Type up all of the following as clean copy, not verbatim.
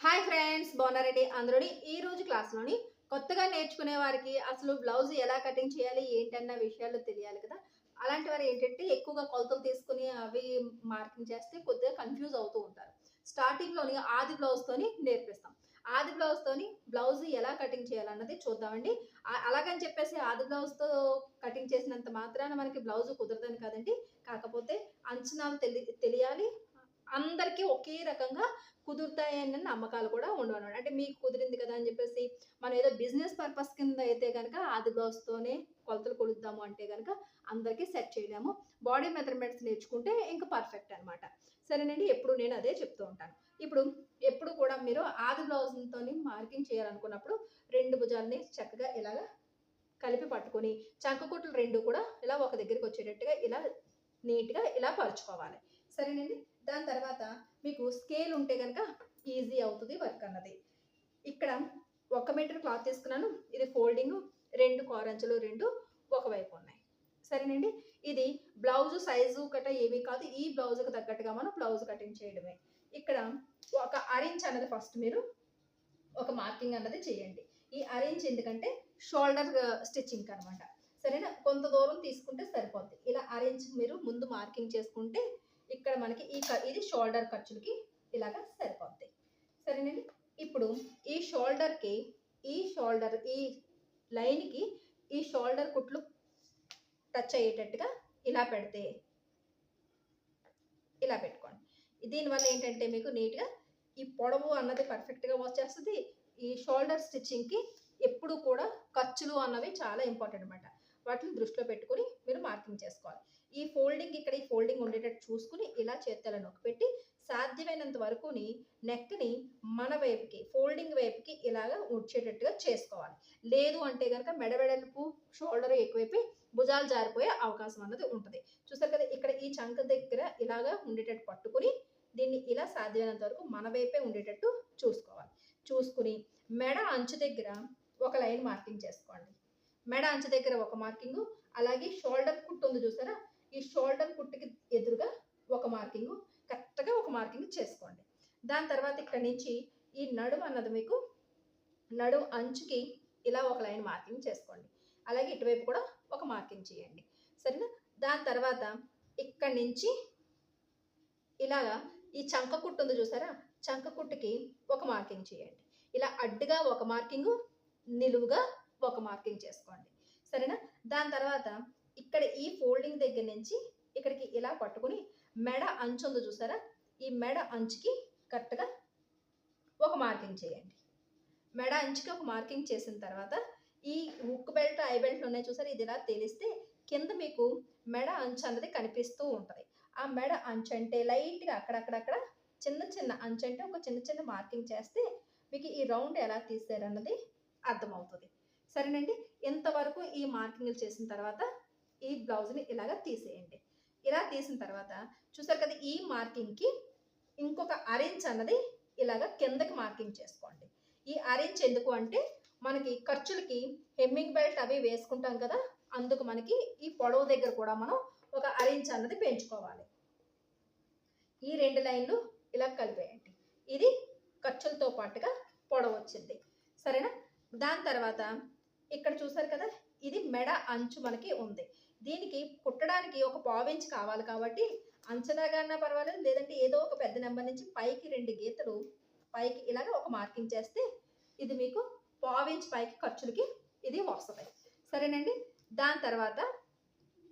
Hi friends, బాగున్నారండి అందరూని. ఈ రోజు క్లాస్లోని కొత్తగా నేర్చుకునే వారికి అసలు బ్లౌజ్ ఎలా కటింగ్ చేయాలి ఏంటన్న విషయాలు తెలియాలి కదా. అలాంటి వారు ఏంటంటే ఎక్కువగా కొలతలు తీసుకుని అవి మార్కింగ్ చేస్తే కొద్దిగా కన్ఫ్యూజ్ అవుతూ ఉంటారు. స్టార్టింగ్లోని ఆది బ్లౌజ్తోని నేర్పిస్తాం. ఆది బ్లౌజ్తోని బ్లౌజ్ ఎలా కటింగ్ చేయాలన్నది చూద్దామండి. అలాగని చెప్పేసి ఆది బ్లౌజ్తో కటింగ్ చేసినంత మాత్రాన మనకి బ్లౌజ్ కుదరదని కాదండి. కాకపోతే అంచనాలు తెలియాలి. అందరికీ ఒకే రకంగా కుదురుతాయన్న నమ్మకాలు కూడా ఉండవనమాట. అంటే మీకు కుదిరింది కదా అని చెప్పేసి మనం ఏదో బిజినెస్ పర్పస్ కింద అయితే గనక ఆది బ్లౌజ్‌తోనే కొలతలు కొలుద్దాము అంటే గనక అందరికీ సెట్ చేయలేము. బాడీ మెజర్‌మెంట్స్ నేర్చుకుంటే ఇంక పర్ఫెక్ట్ అనమాట. సరేనండి. ఎప్పుడు నేను అదే చెప్తూ ఉంటాను. ఇప్పుడు ఎప్పుడు కూడా మీరు ఆది బ్లౌజ్‌తోని మార్కింగ్ చేయాలనుకున్నప్పుడు 2 భుజాలని చక్కగా ఇలాగా కలిపి పట్టుకొని చంక కుట్లు 2 కూడా ఇలా ఒక దగ్గరికి వచ్చేటట్టుగా ఇలా నీట్‌గా ఇలా పరుచుకోవాలి. సరేనండి. దాని తర్వాత మీకు స్కేల్ ఉంటే గనక ఈజీ అవుతది వర్క్ అన్నది. ఇక్కడ 1 మీటర్ క్లాత్ తీసుకున్నాను. ఇది ఫోల్డింగు 2 కోరంచులు 2 ఒకవైపు ఉన్నాయి. సరేనండి. ఇది బ్లౌజ్ సైజు గట్ట ఏమీ కాదు. ఈ బ్లౌజ్‌కి తగ్గట్టుగా మనం బ్లౌజ్ కటింగ్ చేయడమే. ఇక్కడ ఒక అరించ్ అన్నది ఫస్ట్ మీరు ఒక మార్కింగ్ అన్నది చేయండి. ఈ అరేంజ్ ఎందుకంటే షోల్డర్ స్టిచ్చింగ్ అనమాట. సరేనా? కొంత దూరం తీసుకుంటే సరిపోద్ది. ఇలా అరేంజ్ మీరు ముందు మార్కింగ్ చేసుకుంటే ఇక్కడ మనకి ఇది షోల్డర్ ఖర్చులకి ఇలాగా సరిపోద్ది. సరేనండి. ఇప్పుడు ఈ షోల్డర్‌కి ఈ లైన్‌కి ఈ షోల్డర్ కుట్లు టచ్ అయ్యేటట్టుగా ఇలా పెడితే ఇలా పెట్టుకోండి. దీనివల్ల ఏంటంటే మీకు నీట్‌గా ఈ పొడవు అన్నది పర్ఫెక్ట్‌గా వచ్చేస్తది. ఈ షోల్డర్ స్టిచ్చింగ్‌కి ఎప్పుడు కూడా ఖర్చులు అన్నవి చాలా ఇంపార్టెంట్ అనమాట. వాటిని దృష్టిలో పెట్టుకొని మీరు మార్కింగ్ చేసుకోవాలి. ఈ ఫోల్డింగ్ ఉండేటట్టు చూసుకొని ఇలా చేత్తోల నొక్కిపెట్టి సాధ్యమైనంత వరకుని నెక్‌ని మన వైపుకి ఫోల్డింగ్ వైపుకి ఇలాగా వచ్చేటట్టుగా చేసుకోవాలి. లేదు అంటే గనక మెడ వెడల్పు షోల్డర్ ఎక్కువైపోయి భుజాలు జారిపోయే అవకాశం అన్నది ఉంటది. చూసారు కదా. ఇక్కడ ఈ చంక దగ్గర ఇలాగా ఉండేటట్టు పట్టుకొని దీన్ని ఇలా సాధ్యమైనంత వరకు మన వైపే ఉండేటట్టు చూసుకోవాలి. చూసుకుని మెడ అంచు దగ్గర ఒక లైన్ మార్కింగ్ చేసుకోండి. మెడ అంచు దగ్గర ఒక మార్కింగు, అలాగే షోల్డర్ కుట్టు ఉంది చూసారా? ఈ షోల్డర్ కుట్టుకి ఎదురుగా ఒక మార్కింగు, కరెక్ట్‌గా ఒక మార్కింగ్ చేసుకోండి. దాని తర్వాత ఇక్కడి నుంచి ఈ నడుము అన్నది మీకు నడుము అంచుకి ఇలా ఒక లైన్ మార్కింగ్ చేసుకోండి. అలాగే ఇటువైపు కూడా ఒక మార్కింగ్ చేయండి. సరేనా? దాని తర్వాత ఇక్కడి నుంచి ఇలాగా ఈ చంక కుట్టు ఉంది చూసారా? చంక కుట్టుకి ఒక మార్కింగ్ చేయండి. ఇలా అడ్డుగా ఒక మార్కింగు, నిలువుగా ఒక మార్కింగ్ చేసుకోండి. సరేనా? దాని తర్వాత ఇక్కడ ఈ ఫోల్డింగ్ దగ్గర నుంచి ఇక్కడికి ఇలా పట్టుకొని మెడ అంచు ఉంది చూసారా? ఈ మెడ అంచుకి కరెక్ట్‌గా ఒక మార్కింగ్ చేయండి. మెడ అంచుకి ఒక మార్కింగ్ చేసిన తర్వాత ఈ హుక్ బెల్ట్, ఐ బెల్ట్ ఉన్నాయి చూసారా? ఇది ఇలా తేలిస్తే కింద మీకు మెడ అంచు అన్నది కనిపిస్తూ ఉంటది. ఆ మెడ అంచు అంటే లైట్‌గా అక్కడక్కడక్కడ చిన్న చిన్న అంచు అంటే ఒక చిన్న చిన్న మార్కింగ్ చేస్తే మీకు ఈ రౌండ్ ఎలా తీసారన్నది అర్థమవుతది. సరేనండి. ఇంతవరకు ఈ మార్కింగ్‌లు చేసిన తర్వాత ఈ బ్లౌజ్‌ని ఇలాగ తీసేయండి. ఇలా తీసిన తర్వాత చూసారు కదా. ఈ మార్కింగ్‌కి ఇంకొక అరెంజ్ అన్నది ఇలాగ కిందకి మార్కింగ్ చేసుకోండి. ఈ అరెంజ్ ఎందుకు అంటే మనకి ఖర్చులకి హెమ్మింగ్ బెల్ట్ అవి వేసుకుంటాం కదా. అందుకు మనకి ఈ పొడవు దగ్గర కూడా మనం ఒక అరెంజ్ అన్నది పెంచుకోవాలి. ఈ 2 లైన్‌లు ఇలా కలిపేయండి. ఇది ఖర్చులతో పాటుగా పొడవు వచ్చింది. సరేనా? దాని తర్వాత ఇక్కడ చూసారు కదా. ఇది మెడ అంచు మనకి ఉంది. దీనికి కుట్టడానికి ఒక పావించ్ కావాలి కాబట్టి అంచనాగా అన్నా పర్వాలేదు, లేదంటే ఏదో ఒక పెద్ద నెంబర్ నుంచి పైకి 2 గీతలు పైకి ఇలాగ ఒక మార్కింగ్ చేస్తే ఇది మీకు పావించ్ పైకి ఖర్చులకి ఇది వస్తది. సరేనండి. దాని తర్వాత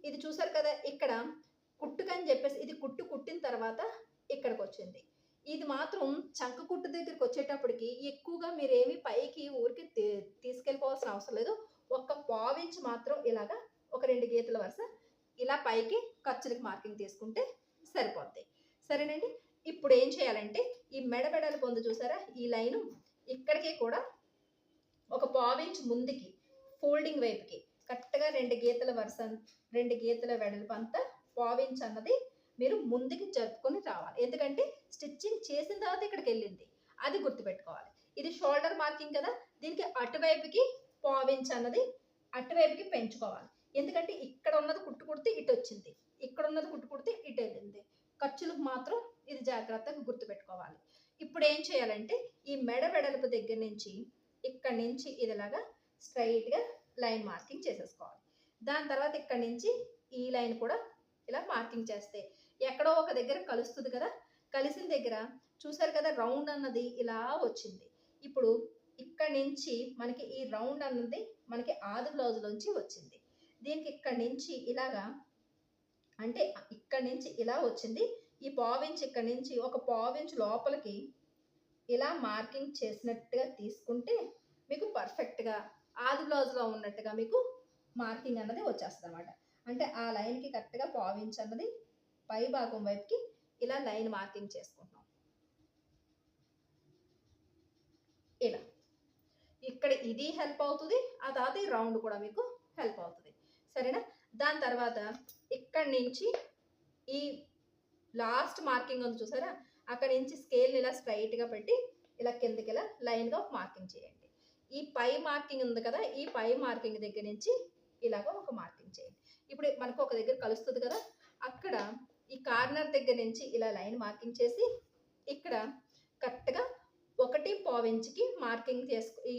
ఇది చూసారు కదా. ఇక్కడ కుట్టుకని చెప్పేసి ఇది కుట్టిన తర్వాత ఇక్కడికొచ్చింది. ఇది మాత్రం చంక కుట్టు దగ్గరికొచ్చేటప్పటికి ఎక్కువగా మీరేమి పైకి ఊరికే తీసుకెళ్ళిపోవాల్సిన అవసరం లేదు. ఒక్క పావించ్ మాత్రం ఇలాగా ఒక 2 గీతల వరుస ఇలా పైకి ఖర్చులకి మార్కింగ్ తీసుకుంటే సరిపోద్ది. సరేనండి. ఇప్పుడేం చేయాలంటే ఈ మెడ వెడల్పు ఉంది చూసారా? ఈ లైను ఇక్కడికి కూడా ఒక పావించ్ ముందుకి ఫోల్డింగ్ వైపుకి కరెక్ట్‌గా 2 గీతల వరుస 2 గీతల వెడల్పు అంతా పావించ్ అన్నది మీరు ముందుకి జరుపుకొని రావాలి. ఎందుకంటే స్టిచ్చింగ్ చేసిన తర్వాత ఇక్కడికెళ్ళింది. అది గుర్తుపెట్టుకోవాలి. ఇది షోల్డర్ మార్కింగ్ కదా. దీనికి అటువైపుకి పావించ్ అన్నది అటువైపుకి పెంచుకోవాలి. ఎందుకంటే ఇక్కడ ఉన్నది కుట్టు కుడితే ఇటొచ్చింది. ఇక్కడ ఉన్నది కుట్టు కుడితే ఇటెళ్ళింది. ఖర్చులకు మాత్రం ఇది జాగ్రత్తగా గుర్తుపెట్టుకోవాలి. ఇప్పుడు ఏం చేయాలంటే ఈ మెడ వెడల్పు దగ్గర నుంచి ఇక్కడి నుంచి ఇదిలాగా స్ట్రైట్గా లైన్ మార్కింగ్ చేసేసుకోవాలి. దాని తర్వాత ఇక్కడి నుంచి ఈ లైన్ కూడా ఇలా మార్కింగ్ చేస్తే ఎక్కడో ఒక దగ్గర కలుస్తుంది కదా, కలిసిన దగ్గర చూసారు కదా రౌండ్ అన్నది ఇలా వచ్చింది. ఇప్పుడు ఇక్కడి నుంచి మనకి ఈ రౌండ్ అన్నది మనకి ఆది బ్లౌజ్లోంచి వచ్చింది. దీనికి ఇక్కడి నుంచి ఇలాగా అంటే ఇక్కడి నుంచి ఇలా వచ్చింది. ఈ పావించి ఇక్కడి నుంచి ఒక పావించి లోపలికి ఇలా మార్కింగ్ చేసినట్టుగా తీసుకుంటే మీకు పర్ఫెక్ట్గా ఆది బ్లౌజ్లో ఉన్నట్టుగా మీకు మార్కింగ్ అన్నది వచ్చేస్తుంది అనమాట. అంటే ఆ లైన్కి కరెక్ట్గా పావించి అన్నది పై భాగం వైపుకి ఇలా లైన్ మార్కింగ్ చేసుకుంటాం. ఇలా ఇక్కడ ఇది హెల్ప్ అవుతుంది, ఆ తర్వాత ఈ రౌండ్ కూడా మీకు హెల్ప్ అవుతుంది. సరేనా? దాని తర్వాత ఇక్కడి నుంచి ఈ లాస్ట్ మార్కింగ్ ఉంది చూసారా, అక్కడి నుంచి స్కేల్ని ఇలా స్ట్రైట్గా పెట్టి ఇలా కిందకి ఇలా లైన్గా ఒక మార్కింగ్ చేయండి. ఈ పై మార్కింగ్ ఉంది కదా, ఈ పై మార్కింగ్ దగ్గర నుంచి ఇలాగ ఒక మార్కింగ్ చేయండి. ఇప్పుడు మనకు ఒక దగ్గర కలుస్తుంది కదా, అక్కడ ఈ కార్నర్ దగ్గర నుంచి ఇలా లైన్ మార్కింగ్ చేసి ఇక్కడ కరెక్ట్గా 1.5 ఇంచుకి మార్కింగ్ ఈ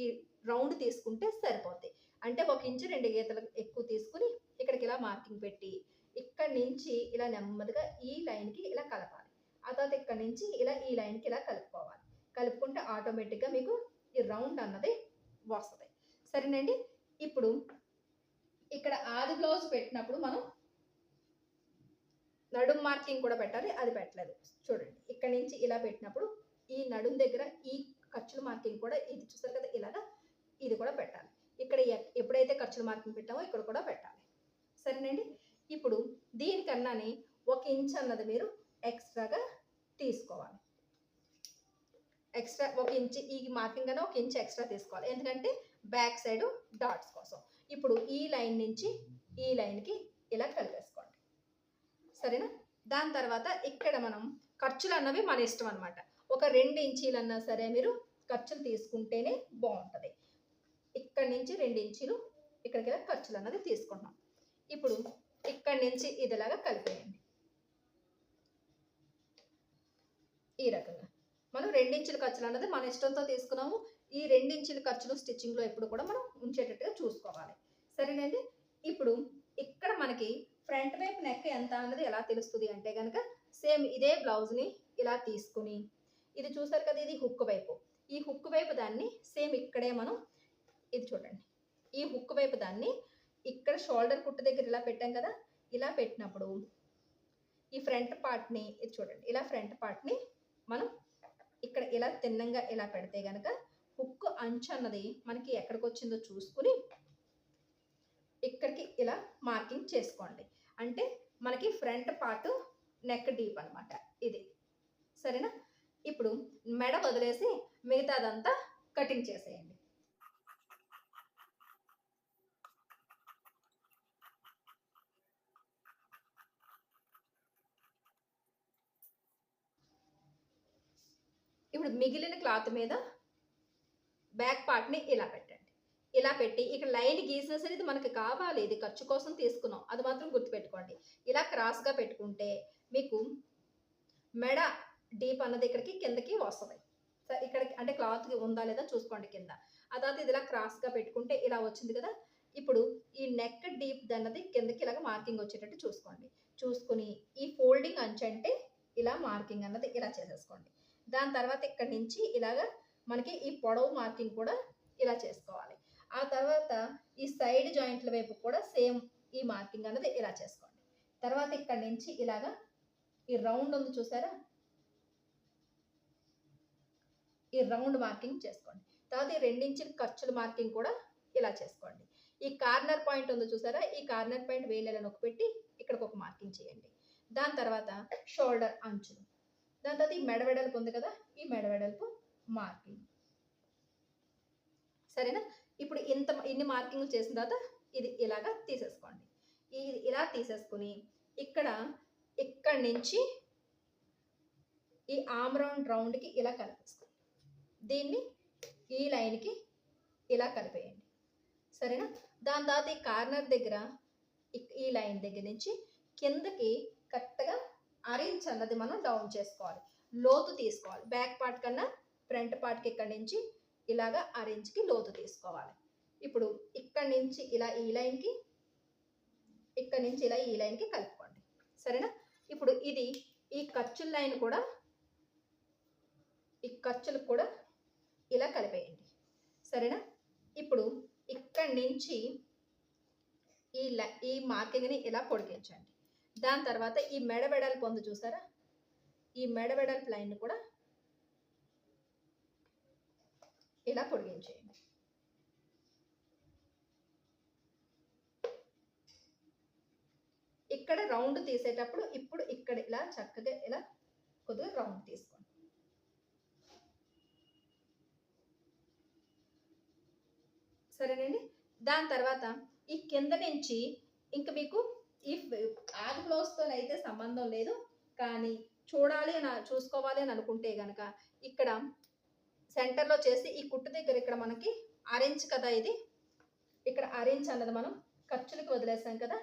రౌండ్ తీసుకుంటే సరిపోద్ది. అంటే 1 ఇంచు 2 గీతలు ఎక్కువ తీసుకుని ఇక్కడికి ఇలా మార్కింగ్ పెట్టి ఇక్కడి నుంచి ఇలా నెమ్మదిగా ఈ లైన్కి ఇలా కలపాలి. ఆ తర్వాత ఇక్కడి నుంచి ఇలా ఈ లైన్కి ఇలా కలుపుకోవాలి. కలుపుకుంటే ఆటోమేటిక్గా మీకు ఈ రౌండ్ అన్నది వస్తుంది. సరేనండి? ఇప్పుడు ఇక్కడ ఆది బ్లౌజ్ పెట్టినప్పుడు మనం నడుం మార్కింగ్ కూడా పెట్టాలి, అది పెట్టలేదు. చూడండి, ఇక్కడ నుంచి ఇలా పెట్టినప్పుడు ఈ నడుం దగ్గర ఈ ఖర్చుల మార్కింగ్ కూడా ఇది చూస్తారు కదా, ఇలాగా ఇది కూడా పెట్టాలి. ఇక్కడ ఎప్పుడైతే ఖర్చుల మార్కింగ్ పెట్టామో ఇక్కడ కూడా పెట్టాలి. సరేనండి? ఇప్పుడు దీనికన్నాని 1 ఇంచ్ అన్నది మీరు ఎక్స్ట్రాగా తీసుకోవాలి. ఎక్స్ట్రా 1 ఇంచ్ ఈ మార్కింగ్ కన్నా 1 ఇంచ్ ఎక్స్ట్రా తీసుకోవాలి. ఎందుకంటే బ్యాక్ సైడ్ డాట్స్ కోసం. ఇప్పుడు ఈ లైన్ నుంచి ఈ లైన్కి ఇలా కలిపేసుకోండి. సరేనా? దాని తర్వాత ఇక్కడ మనం ఖర్చులు అన్నవి మన ఇష్టం అనమాట. ఒక 2 ఇంచీలన్నా సరే మీరు ఖర్చులు తీసుకుంటేనే బాగుంటుంది. ఇక్కడి నుంచి 2 ఇంచీలు ఇక్కడికి ఇలా ఖర్చులు అన్నది తీసుకుంటాం. ఇప్పుడు ఇక్కడి నుంచి ఇదిలాగా కలిపేయండి. ఈ రకంగా మనం 2 ఇంచుల ఖర్చులు అన్నది మన ఇష్టంతో తీసుకున్నాము. ఈ 2 ఇంచుల ఖర్చులు స్టిచ్చింగ్లో ఎప్పుడు కూడా మనం ఉంచేటట్టుగా చూసుకోవాలి. సరేనండి? ఇప్పుడు ఇక్కడ మనకి ఫ్రంట్ వైపు నెక్ ఎంత అన్నది ఎలా తెలుస్తుంది అంటే కనుక సేమ్ ఇదే బ్లౌజ్ని ఇలా తీసుకుని ఇది చూసారు కదా, ఇది హుక్ వైపు. ఈ హుక్ వైపు దాన్ని సేమ్ ఇక్కడే మనం ఇది చూడండి, ఈ హుక్ వైపు దాన్ని ఇక్కడ షోల్డర్ కుట్టు దగ్గర ఇలా పెట్టాం కదా, ఇలా పెట్టినప్పుడు ఈ ఫ్రంట్ పార్ట్ని ఇది చూడండి, ఇలా ఫ్రంట్ పార్ట్ని మనం ఇక్కడ ఇలా తిన్నంగా ఇలా పెడితే కనుక హుక్ అంచు అన్నది మనకి ఎక్కడికి వచ్చిందో చూసుకుని ఇక్కడికి ఇలా మార్కింగ్ చేసుకోండి. అంటే మనకి ఫ్రంట్ పార్ట్ నెక్ డీప్ అనమాట ఇది. సరేనా? ఇప్పుడు మెడ వదిలేసి మిగతాదంతా కటింగ్ చేసేయండి. ఇప్పుడు మిగిలిన క్లాత్ మీద బ్యాక్ పార్ట్ని ఇలా పెట్టండి. ఇలా పెట్టి ఇక్కడ లైన్ గీసినెస్ అనేది మనకి కావాలి, ఇది ఖర్చు కోసం తీసుకున్నాం, అది మాత్రం గుర్తుపెట్టుకోండి. ఇలా క్రాస్గా పెట్టుకుంటే మీకు మెడ డీప్ అన్నది ఇక్కడికి కిందకి వస్తుంది. ఇక్కడికి అంటే క్లాత్ ఉందా లేదా చూసుకోండి కింద. ఆ తర్వాత ఇది ఇలా క్రాస్గా పెట్టుకుంటే ఇలా వచ్చింది కదా. ఇప్పుడు ఈ నెక్ డీప్ అన్నది కిందకి ఇలాగ మార్కింగ్ వచ్చేటట్టు చూసుకోండి. చూసుకుని ఈ ఫోల్డింగ్ అంచు అంటే ఇలా మార్కింగ్ అన్నది ఇలా చేసేసుకోండి. దాని తర్వాత ఇక్కడి నుంచి ఇలాగ మనకి ఈ పొడవు మార్కింగ్ కూడా ఇలా చేసుకోవాలి. ఆ తర్వాత ఈ సైడ్ జాయింట్ల వైపు కూడా సేమ్ ఈ మార్కింగ్ అన్నది ఇలా చేసుకోండి. తర్వాత ఇక్కడి నుంచి ఇలాగా ఈ రౌండ్ ఉంది చూసారా, ఈ రౌండ్ మార్కింగ్ చేసుకోండి. తర్వాత ఈ 2 ఇంచుల ఖర్చుల మార్కింగ్ కూడా ఇలా చేసుకోండి. ఈ కార్నర్ పాయింట్ ఉంది చూసారా, ఈ కార్నర్ పాయింట్ వేలేలా నొక్కి పెట్టి ఇక్కడికి ఒక మార్కింగ్ చేయండి. దాని తర్వాత షోల్డర్ అంచులు, దాని తర్వాత ఈ మెడ వెడల్పు ఉంది కదా, ఈ మెడ వెడల్పు మార్కింగ్. సరేనా? ఇప్పుడు ఇన్ని మార్కింగ్లు చేసిన తర్వాత ఇది ఇలాగా తీసేసుకోండి. ఇలా తీసేసుకుని ఇక్కడి నుంచి ఈ ఆమ్ రౌండ్కి ఇలా కలిపేసుకోండి. దీన్ని ఈ లైన్కి ఇలా కలిపేయండి. సరేనా? దాని తర్వాత ఈ కార్నర్ దగ్గర ఈ లైన్ దగ్గర నుంచి కిందకి కరెక్ట్గా 1/2 ఇంచ్ అన్నది మనం డౌన్ చేసుకోవాలి. లోతు తీసుకోవాలి. బ్యాక్ పార్ట్ కన్నా ఫ్రంట్ పార్ట్కి ఇక్కడి నుంచి ఇలాగా 6 ఇంచుకి లోతు తీసుకోవాలి. ఇప్పుడు ఇక్కడి నుంచి ఇలా ఈ లైన్కి, ఇక్కడి నుంచి ఇలా ఈ లైన్కి కలుపుకోండి. సరేనా? ఇప్పుడు ఇది ఈ ఖర్చుల లైన్ కూడా, ఈ ఖర్చులకు కూడా ఇలా కలిపేయండి. సరేనా? ఇప్పుడు ఇక్కడి నుంచి ఈ మార్కింగ్ని ఇలా పొడిగించండి. దాని తర్వాత ఈ మెడ వెడల్పు ఉంది చూసారా, ఈ మెడ వెడల్పు లైన్ కూడా ఇలా పొడిగించేయండి. ఇక్కడ రౌండ్ తీసేటప్పుడు ఇప్పుడు ఇక్కడ ఇలా చక్కగా ఇలా కొద్దిగా రౌండ్ తీసుకోండి. సరేనండి? దాని తర్వాత ఈ కింద నుంచి ఇంక మీకు ఈ ఆది బ్లౌజ్తోనైతే సంబంధం లేదు, కానీ చూసుకోవాలి అని అనుకుంటే కనుక ఇక్కడ సెంటర్లో చేసి ఈ కుట్టు దగ్గర ఇక్కడ మనకి ఆరెంజ్ కదా, ఇది ఇక్కడ ఆరెంజ్ అన్నది మనం ఖర్చులకి వదిలేసాం కదా,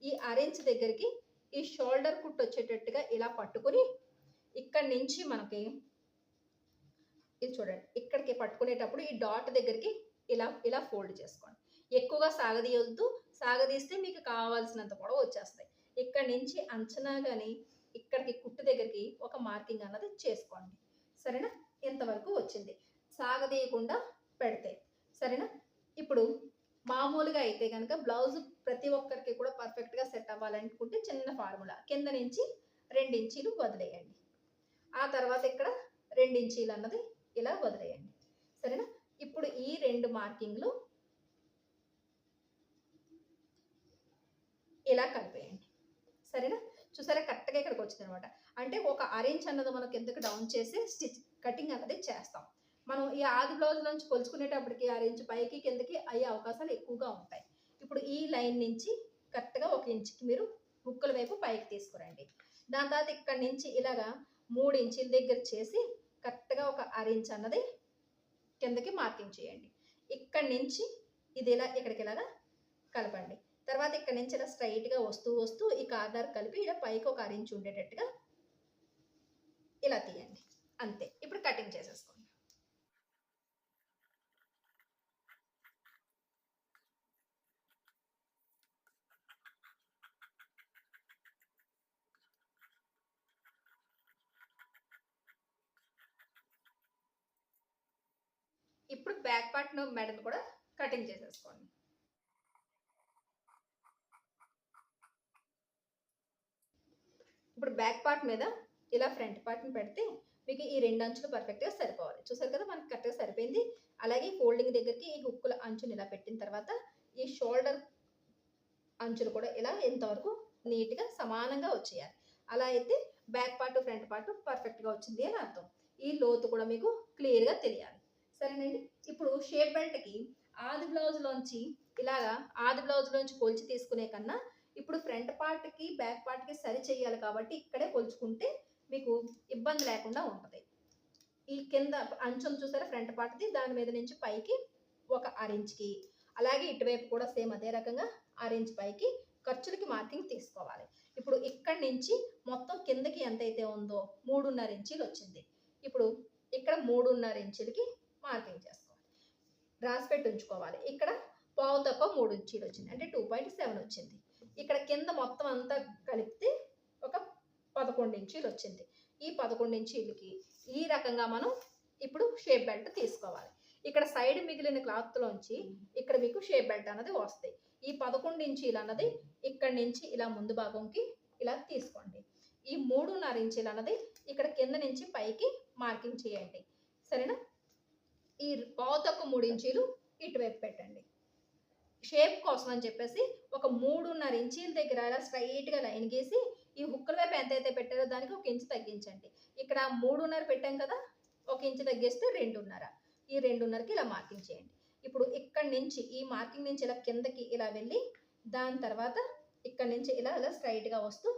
ఈ ఆరెంజ్ దగ్గరికి ఈ షోల్డర్ కుట్టు వచ్చేటట్టుగా ఇలా పట్టుకుని ఇక్కడి నుంచి మనకి ఇది చూడండి, ఇక్కడికి పట్టుకునేటప్పుడు ఈ డాట్ దగ్గరికి ఇలా ఇలా ఫోల్డ్ చేసుకోండి. ఎక్కువగా సాగదీయొద్దు, సాగదీస్తే మీకు కావాల్సినంత కూడా వచ్చేస్తాయి. ఇక్కడి నుంచి అంచనా కానీ ఇక్కడికి కుట్టు దగ్గరికి ఒక మార్కింగ్ అన్నది చేసుకోండి. సరేనా? ఇంతవరకు వచ్చింది, సాగదీయకుండా పెడితే. సరేనా? ఇప్పుడు మామూలుగా అయితే కనుక బ్లౌజ్ ప్రతి ఒక్కరికి కూడా పర్ఫెక్ట్గా సెట్ అవ్వాలనుకుంటే చిన్న ఫార్ములా, కింద నుంచి 2 ఇంచీలు వదిలేయండి, ఆ తర్వాత ఇక్కడ 2 ఇంచీలు అన్నది ఇలా వదిలేయండి. సరేనా? ఇప్పుడు ఈ 2 మార్కింగ్లు ఇలా కలిపేయండి. సరేనా? చూసారా, కరెక్ట్గా ఇక్కడికి వచ్చింది అనమాట. అంటే ఒక అరేంజ్ అన్నది మనం కిందకి డౌన్ చేసి స్టిచ్ కటింగ్ అన్నది చేస్తాం. మనం ఈ ఆది బ్లౌజ్ నుంచి కొలుచుకునేటప్పటికి అరేంజ్ పైకి కిందకి అయ్యే అవకాశాలు ఎక్కువగా ఉంటాయి. ఇప్పుడు ఈ లైన్ నుంచి కరెక్ట్గా 1 ఇంచుకి మీరు హుక్కుల వైపు పైకి తీసుకురండి. దాని తర్వాత ఇక్కడి నుంచి ఇలాగా 3 ఇంచుల దగ్గర చేసి కరెక్ట్గా ఒక అరేంజ్ అన్నది కిందకి మార్కింగ్ చేయండి. ఇక్కడి నుంచి ఇది ఇలా ఇక్కడికి ఇలాగా కలపండి. తర్వాత ఇక్కడ నుంచి ఇలా స్ట్రైట్గా వస్తూ ఈ కార్నర్ కలిపి ఇలా పైకి ఒక 1 ఇంచ్ ఉండేటట్టుగా ఇలా తీయండి. అంతే. ఇప్పుడు కటింగ్ చేసేసుకోండి. ఇప్పుడు బ్యాక్ పార్ట్ మెడను కూడా కటింగ్ చేసేసుకోండి. ఇప్పుడు బ్యాక్ పార్ట్ మీద ఇలా ఫ్రంట్ పార్ట్ని పెడితే మీకు ఈ 2 అంచులు పర్ఫెక్ట్గా సరిపోవాలి. చూసారు కదా, మనకి కరెక్ట్గా సరిపోయింది. అలాగే ఫోల్డింగ్ దగ్గరికి ఈ హుక్కుల అంచుని ఇలా పెట్టిన తర్వాత ఈ షోల్డర్ అంచులు కూడా ఇలా ఎంతవరకు నీట్గా సమానంగా వచ్చేయాలి. అలా అయితే బ్యాక్ పార్ట్ ఫ్రంట్ పార్ట్ పర్ఫెక్ట్గా వచ్చింది అని అర్థం. ఈ లోతు కూడా మీకు క్లియర్గా తెలియాలి. సరేనండి? ఇప్పుడు షేప్ బెల్ట్కి ఆది బ్లౌజ్లోంచి ఇలాగా ఆది బ్లౌజ్లోంచి కొలిచి తీసుకునే కన్నా ఇప్పుడు ఫ్రంట్ పార్ట్కి బ్యాక్ పార్ట్కి సరి చేయాలి కాబట్టి ఇక్కడే కొలుచుకుంటే మీకు ఇబ్బంది లేకుండా ఉంటుంది. ఈ కింద అంచును చూసారా ఫ్రంట్ పార్ట్ది, దాని మీద నుంచి పైకి ఒక 1 ఇంచ్కి, అలాగే ఇటువైపు కూడా సేమ్ అదే రకంగా 1 ఇంచ్ పైకి ఖర్చులకి మార్కింగ్ తీసుకోవాలి. ఇప్పుడు ఇక్కడి నుంచి మొత్తం కిందకి ఎంతైతే ఉందో 3.5 ఇంచీలు వచ్చింది. ఇప్పుడు ఇక్కడ 3.5 ఇంచులకి మార్కింగ్ చేసుకోవాలి, రాసి పెట్టి ఉంచుకోవాలి. ఇక్కడ పావు తక్కువ 3 ఇంచీలు వచ్చింది, అంటే 2.7 వచ్చింది. ఇక్కడ కింద మొత్తం అంతా కలిపితే ఒక 11 ఇంచీలు వచ్చింది. ఈ 11 ఇంచీలకి ఈ రకంగా మనం ఇప్పుడు షేప్ బెల్ట్ తీసుకోవాలి. ఇక్కడ సైడ్ మిగిలిన క్లాత్లోంచి ఇక్కడ మీకు షేప్ బెల్ట్ అన్నది వస్తాయి. ఈ 11 ఇంచీలు అన్నది ఇక్కడి నుంచి ఇలా ముందు భాగంకి ఇలా తీసుకోండి. ఈ 3.5 ఇంచీలు అన్నది ఇక్కడ కింద నుంచి పైకి మార్కింగ్ చేయండి. సరేనా? ఈ పావు తక్కువ 3 ఇంచీలు ఇటువైపు పెట్టండి. షేప్ కోసం అని చెప్పేసి ఒక 3.5 ఇంచీల దగ్గర ఇలా స్ట్రైట్గా లైన్ గీసి ఈ హుక్కుల వైపు ఎంతైతే పెట్టారో దానికి 1 ఇంచు తగ్గించండి. ఇక్కడ 3.5 పెట్టాం కదా, 1 ఇంచు తగ్గిస్తే 2.5. ఈ 2.5కి ఇలా మార్కింగ్ చేయండి. ఇప్పుడు ఇక్కడి నుంచి ఈ మార్కింగ్ నుంచి ఇలా కిందకి ఇలా వెళ్ళి దాని తర్వాత ఇక్కడి నుంచి ఇలా ఇలా స్ట్రైట్గా వస్తూ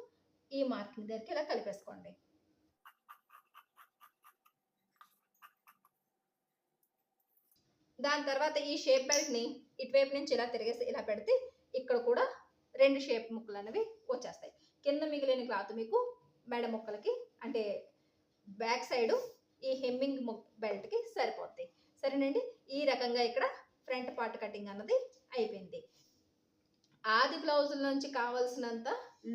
ఈ మార్కింగ్ దగ్గరికి ఇలా కలిపేసుకోండి. దాని తర్వాత ఈ షేప్ బెల్ట్ని ఇటువైపు నుంచి ఇలా తిరిగేసి ఇలా పెడితే ఇక్కడ కూడా 2 షేప్ ముక్కలు అనేవి వచ్చేస్తాయి. కింద మిగిలిన క్లాత్ మీకు మెడ ముక్కలకి అంటే బ్యాక్ సైడ్ ఈ హెమ్మింగ్ బెల్ట్కి సరిపోద్ది. సరేనండి, ఈ రకంగా ఇక్కడ ఫ్రంట్ పార్ట్ కటింగ్ అన్నది అయిపోయింది. ఆది బ్లౌజుల నుంచి కావాల్సినంత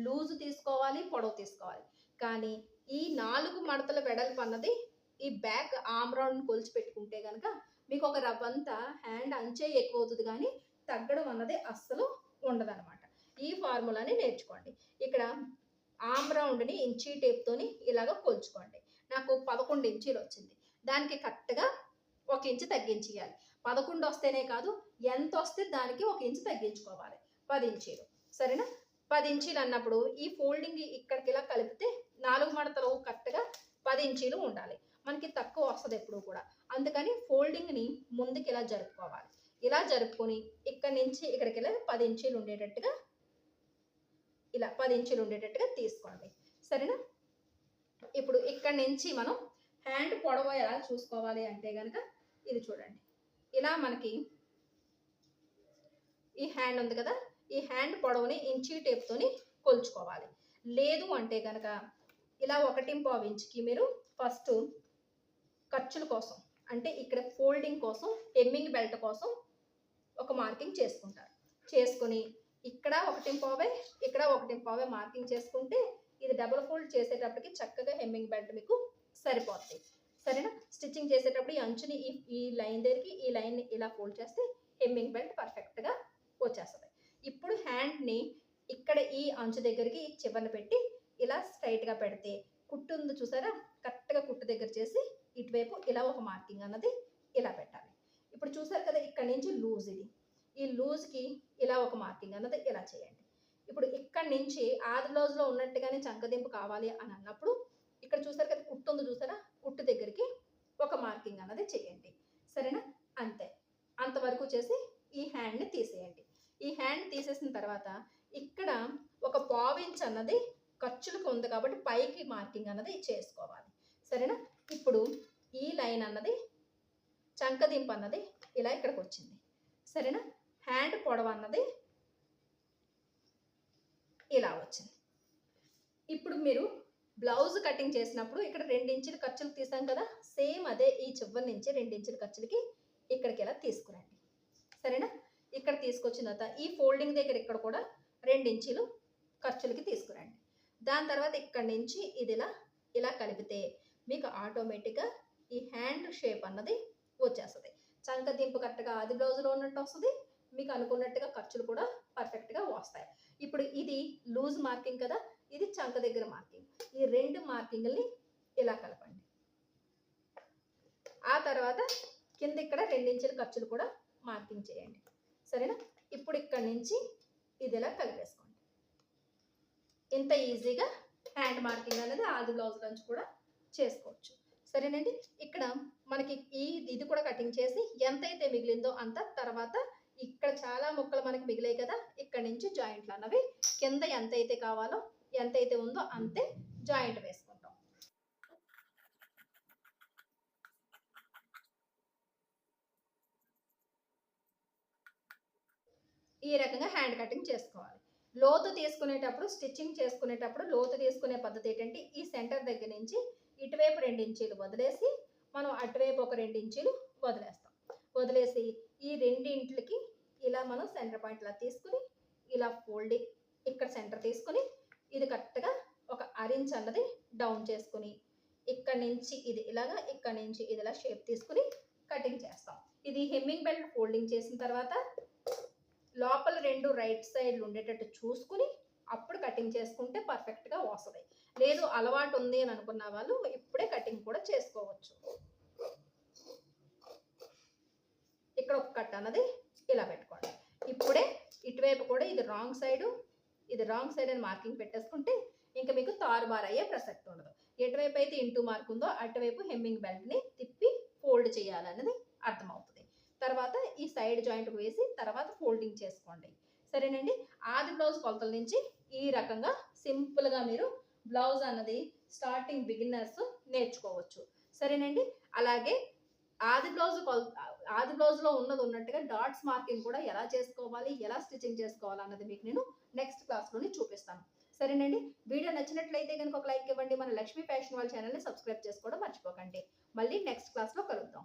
లూజు తీసుకోవాలి, పొడవు తీసుకోవాలి. కానీ ఈ 4 మడతల వెడల్పు అన్నది ఈ బ్యాక్ ఆమ్ రౌండ్ కొలిచి పెట్టుకుంటే కనుక మీకు ఒక రవ్వంతా హ్యాండ్ అంచే ఎక్కువ అవుతుంది, కానీ తగ్గడం అన్నది అస్సలు ఉండదన్నమాట. ఈ ఫార్ములాని నేర్చుకోండి. ఇక్కడ ఆమ్ రౌండ్ని ఇంచీ టేప్తోని ఇలాగ కొలుచుకోండి. నాకు 11 ఇంచీలు వచ్చింది. దానికి కరెక్ట్గా 1 ఇంచు తగ్గించేయాలి. 11 వస్తేనే కాదు, ఎంత వస్తే దానికి 1 ఇంచు తగ్గించుకోవాలి. 10 ఇంచీలు. సరేనా? 10 ఇంచీలు అన్నప్పుడు ఈ ఫోల్డింగ్ ఇక్కడికి ఇలా కలిపితే 4 మడతలు కరెక్ట్గా 10 ఇంచీలు ఉండాలి. మనకి తక్కువ వస్తుంది ఎప్పుడు కూడా. అందుకని ఫోల్డింగ్ని ముందుకి ఇలా జరుపుకోవాలి. ఇలా జరుపుకొని ఇక్కడి నుంచి ఇక్కడికి ఇలా 10 ఇంచీలు ఉండేటట్టుగా ఇలా 10 ఇంచీలు ఉండేటట్టుగా తీసుకోండి. సరేనా? ఇప్పుడు ఇక్కడి నుంచి మనం హ్యాండ్ పొడవు ఎలా చూసుకోవాలి అంటే కనుక ఇది చూడండి. ఇలా మనకి ఈ హ్యాండ్ ఉంది కదా, ఈ హ్యాండ్ పొడవుని ఇంచీ టేప్తోని కొలుచుకోవాలి. లేదు అంటే కనుక ఇలా 1.5 ఇంచుకి మీరు ఫస్ట్ ఖర్చుల కోసం అంటే ఇక్కడ ఫోల్డింగ్ కోసం, హెమ్మింగ్ బెల్ట్ కోసం ఒక మార్కింగ్ చేసుకుంటారు. చేసుకుని ఇక్కడ 1.5 ఇక్కడ 1.5 మార్కింగ్ చేసుకుంటే ఇది డబుల్ ఫోల్డ్ చేసేటప్పటికి చక్కగా హెమ్మింగ్ బెల్ట్ మీకు సరిపోద్ది. సరేనా? స్టిచ్చింగ్ చేసేటప్పుడు ఈ అంచుని ఈ లైన్ దగ్గరికి ఈ లైన్ని ఇలా ఫోల్డ్ చేస్తే హెమ్మింగ్ బెల్ట్ పర్ఫెక్ట్గా వచ్చేస్తుంది. ఇప్పుడు హ్యాండ్ని ఇక్కడ ఈ అంచు దగ్గరికి చివరన పెట్టి ఇలా స్ట్రైట్గా పెడితే కుట్టు ఉంది చూసారా, కరెక్ట్గా కుట్టు దగ్గర చేసి ఇటువైపు ఇలా ఒక మార్కింగ్ అన్నది ఇలా పెట్టాలి. ఇప్పుడు చూసారు కదా, ఇక్కడ నుంచి లూజ్ ఇది, ఈ లూజ్కి ఇలా ఒక మార్కింగ్ అన్నది ఇలా చేయండి. ఇప్పుడు ఇక్కడ నుంచి ఆది బ్లౌజ్లో ఉన్నట్టుగానే చంకదింపు కావాలి అని అన్నప్పుడు ఇక్కడ చూసారు కదా, కుట్టు ఉంది చూసారా, కుట్టు దగ్గరికి ఒక మార్కింగ్ అన్నది చేయండి. సరేనా? అంతే. అంతవరకు చేసి ఈ హ్యాండ్ని తీసేయండి. ఈ హ్యాండ్ తీసేసిన తర్వాత ఇక్కడ ఒక 1/4 ఇంచ్ అన్నది ఖర్చులకు ఉంది కాబట్టి పైకి మార్కింగ్ అన్నది చేసుకోవాలి. సరేనా? ఇప్పుడు ఈ లైన్ అన్నది చంకదింపు అన్నది ఇలా ఇక్కడికి వచ్చింది. సరేనా? హ్యాండ్ పొడవు అన్నది ఇలా వచ్చింది. ఇప్పుడు మీరు బ్లౌజ్ కటింగ్ చేసినప్పుడు ఇక్కడ 2 ఇంచుల ఖర్చులు తీసాం కదా, సేమ్ అదే ఈ చివరి నుంచి 2 ఇంచుల ఖర్చులకి ఇక్కడికి ఇలా తీసుకురండి. సరేనా? ఇక్కడ తీసుకొచ్చిన తర్వాత ఈ ఫోల్డింగ్ దగ్గర ఇక్కడ కూడా 2 ఇంచులు ఖర్చులకి తీసుకురండి. దాని తర్వాత ఇక్కడ నుంచి ఇది ఇలా కలిపితే మీకు ఆటోమేటిక్గా ఈ హ్యాండ్ షేప్ అన్నది వచ్చేస్తుంది. చంకదింపు కరెక్ట్గా ఆది బ్లౌజ్లో ఉన్నట్టు వస్తుంది, మీకు అనుకున్నట్టుగా ఖర్చులు కూడా పర్ఫెక్ట్గా వస్తాయి. ఇప్పుడు ఇది లూజ్ మార్కింగ్ కదా, ఇది చంక దగ్గర మార్కింగ్. ఈ 2 మార్కింగ్ని ఇలా కలపండి. ఆ తర్వాత కింద ఇక్కడ 2 ఇంచుల ఖర్చులు కూడా మార్కింగ్ చేయండి. సరేనా? ఇప్పుడు ఇక్కడ నుంచి ఇది ఇలా కలిపేసుకోండి. ఇంత ఈజీగా హ్యాండ్ మార్కింగ్ అనేది ఆది బ్లౌజ్ నుంచి కూడా చేసుకోవచ్చు. సరేనండి? ఇక్కడ మనకి ఇది కూడా కటింగ్ చేసి ఎంతైతే మిగిలిందో అంత తర్వాత ఇక్కడ చాలా ముక్కలు మనకి మిగిలాయి కదా, ఇక్కడ నుంచి జాయింట్లు అన్నవి కింద ఎంతైతే కావాలో ఎంతైతే ఉందో అంతే జాయింట్ వేసుకుంటాం. ఈ రకంగా హ్యాండ్ కటింగ్ చేసుకోవాలి. లోతు తీసుకునేటప్పుడు స్టిచ్చింగ్ చేసుకునేటప్పుడు లోతు తీసుకునే పద్ధతి ఏంటంటే ఈ సెంటర్ దగ్గర నుంచి ఇటువైపు 2 ఇంచీలు వదిలేసి మనం అటువైపు ఒక 2 ఇంచీలు వదిలేస్తాం. వదిలేసి ఈ రెండింటికి ఇలా మనం సెంటర్ పాయింట్ ఇలా తీసుకుని ఇలా ఫోల్డింగ్ ఇక్కడ సెంటర్ తీసుకుని ఇది కరెక్ట్గా ఒక 1/2 ఇంచ్ అన్నది డౌన్ చేసుకుని ఇక్కడ నుంచి ఇది ఇలాగా ఇక్కడ నుంచి ఇది ఇలా షేప్ తీసుకుని కటింగ్ చేస్తాం. ఇది హెమ్మింగ్ బెల్ట్ ఫోల్డింగ్ చేసిన తర్వాత లోపల 2 రైట్ సైడ్లు ఉండేటట్టు చూసుకుని అప్పుడు కటింగ్ చేసుకుంటే పర్ఫెక్ట్గా వస్తుంది. లేదు అలవాటు ఉంది అని అనుకున్న వాళ్ళు ఇప్పుడే కటింగ్ కూడా చేసుకోవచ్చు. ఇక్కడ ఒక కట్ అన్నది ఇలా పెట్టుకోండి. ఇప్పుడే ఇటువైపు కూడా ఇది రాంగ్ సైడ్ అని మార్కింగ్ పెట్టేసుకుంటే ఇంకా మీకు తారుమారు అయ్యే ప్రసక్తి ఉండదు. ఎటువైపు అయితే ఇంటూ మార్క్ ఉందో అటువైపు హెమ్మింగ్ బెల్ట్ని తిప్పి ఫోల్డ్ చేయాలనేది అర్థమవుతుంది. తర్వాత ఈ సైడ్ జాయింట్ వేసి తర్వాత ఫోల్డింగ్ చేసుకోండి. సరేనండి? ఆది బ్లౌజ్ కొలతల నుంచి ఈ రకంగా సింపుల్గా మీరు బ్లౌజ్ అన్నది స్టార్టింగ్ బిగినర్స్ నేర్చుకోవచ్చు. సరేనండి? అలాగే ఆది బ్లౌజ్లో ఉన్నది ఉన్నట్టుగా డాట్స్ మార్కింగ్ కూడా ఎలా చేసుకోవాలి, ఎలా స్టిచ్చింగ్ చేసుకోవాలి అన్నది మీకు నేను నెక్స్ట్ క్లాస్లోని చూపిస్తాను. సరేనండి. వీడియో నచ్చినట్లయితే గనుక ఒక లైక్ ఇవ్వండి. మన లక్ష్మీ ఫ్యాషన్ వాళ్ళ ఛానల్‌ని సబ్స్క్రైబ్ చేసుకోవడం మర్చిపోకండి. మళ్ళీ నెక్స్ట్ క్లాస్‌లో కలుద్దాం.